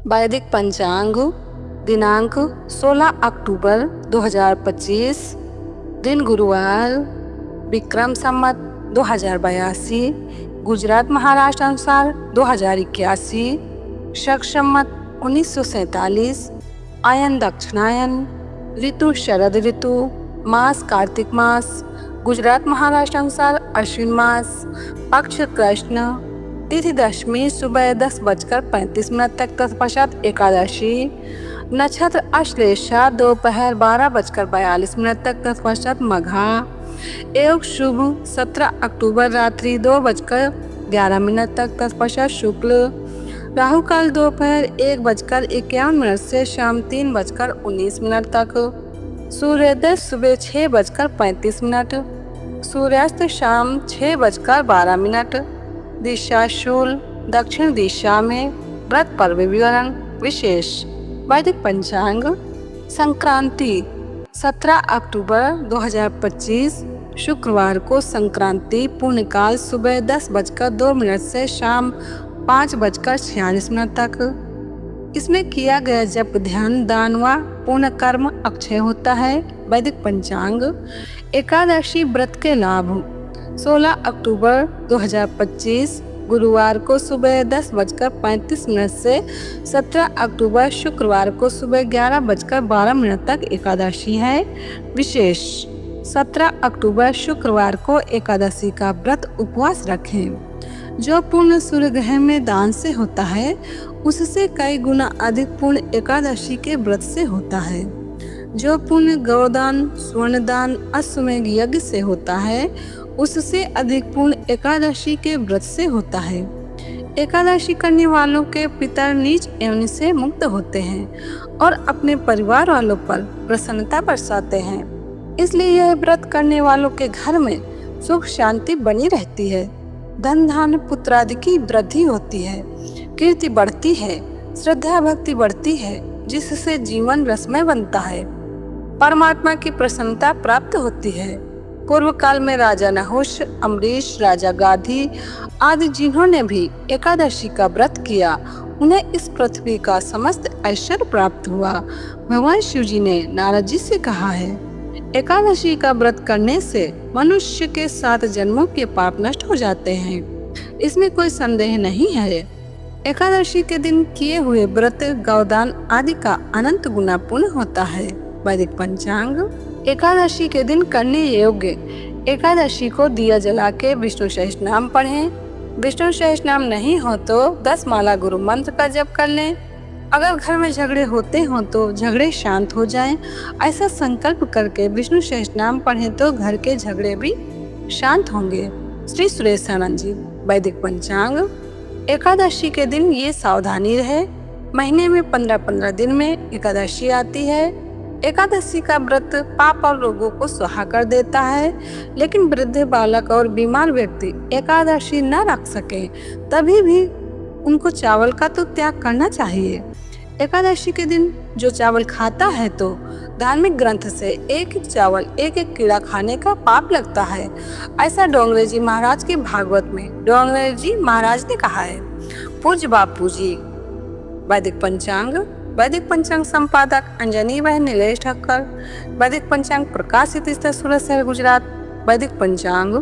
वैदिक पंचांग दिनांक 16 अक्टूबर 2025, दिन गुरुवार, विक्रम संवत 2082, गुजरात महाराष्ट्र अनुसार 2081, शक संवत 1947, आयन दक्षिणायन, ऋतु शरद ऋतु, मास कार्तिक मास, गुजरात महाराष्ट्र अनुसार अश्विन मास, पक्ष कृष्ण, तिथि दशमी सुबह 10:35 तक, तत्पश्चात एकादशी, नक्षत्र अश्लेषा दोपहर 12:42 तक, तत्पश्चात मघा, योग शुभ 17 अक्टूबर रात्रि 2:11 तक, तत्पश्चात शुक्ल, राहु काल दोपहर 1:51 से शाम 3:19 तक, सूर्योदय सुबह 6:35, सूर्यास्त शाम 6:12, दिशा शूल, दक्षिण दिशा में, व्रत पर्व विवरण विशेष। वैदिक पंचांग संक्रांति 17 अक्टूबर 2025, शुक्रवार को संक्रांति पुण्यकाल सुबह 10:02 से शाम 5:46 तक। इसमें किया गया जप ध्यान दान व पुण्य कर्म अक्षय होता है। वैदिक पंचांग एकादशी व्रत के लाभ 16 अक्टूबर 2025 गुरुवार को सुबह 10:35 से 17 अक्टूबर शुक्रवार को सुबह 11:12 तक एकादशी है। विशेष 17 अक्टूबर शुक्रवार को एकादशी का व्रत उपवास रखें। जो पुण्य सूर्य ग्रहण में दान से होता है उससे कई गुना अधिक पुण्य एकादशी के व्रत से होता है। जो पुण्य गौदान, स्वर्णदान, अश्वमेध यज्ञ से होता है उससे अधिक पुण्य एकादशी के व्रत से होता है। एकादशी करने वालों के पितर नीच योनि से मुक्त होते हैं और अपने परिवार वालों पर प्रसन्नता बरसाते हैं। इसलिए यह व्रत करने वालों के घर में सुख शांति बनी रहती है, धन धान्य पुत्र आदि की वृद्धि होती है, कीर्ति बढ़ती है, श्रद्धा भक्ति बढ़ती है, जिससे जीवन रसमय बनता है, परमात्मा की प्रसन्नता प्राप्त होती है। पूर्व काल में राजा नहुष, अम्बरीश, राजा गाधी आदि जिन्होंने भी एकादशी का व्रत किया उन्हें इस पृथ्वी का समस्त ऐश्वर्य प्राप्त हुआ। भगवान शिव जी ने नारद जी से कहा है, एकादशी का व्रत करने से मनुष्य के 7 जन्मों के पाप नष्ट हो जाते हैं। इसमें कोई संदेह नहीं है। एकादशी के दिन किए हुए व्रत, गौदान आदि का अनंत गुना पुण्य होता है। वैदिक पंचांग एकादशी के दिन करने योग्य एकादशी को दिया जला के विष्णु सहस्त्रनाम पढ़ें। विष्णु सहस्त्रनाम नहीं हो तो 10 माला गुरु मंत्र का जप कर लें। अगर घर में झगड़े होते हों तो झगड़े शांत हो जाएं, ऐसा संकल्प करके विष्णु सहस्त्रनाम पढ़ें तो घर के झगड़े भी शांत होंगे। श्री सुरेश आनंद जी। वैदिक पंचांग एकादशी के दिन ये सावधानी रहे, महीने में 15-15 दिन में एकादशी आती है। एकादशी का व्रत पाप और रोगों को सुहा कर देता है, लेकिन वृद्ध, बालक और बीमार व्यक्ति एकादशी न रख सके तभी भी उनको चावल का तो त्याग करना चाहिए। एकादशी के दिन जो चावल खाता है तो धार्मिक ग्रंथ से एक चावल एक कीड़ा खाने का पाप लगता है। ऐसा डोंगरे जी महाराज के भागवत में डोंगरे जी महाराज ने कहा है। पूज्य बापू जी। वैदिक पंचांग संपादक अंजनी व नीलेश ठक्कर। वैदिक पंचांग प्रकाशित सूरत शहर गुजरात। वैदिक पंचांग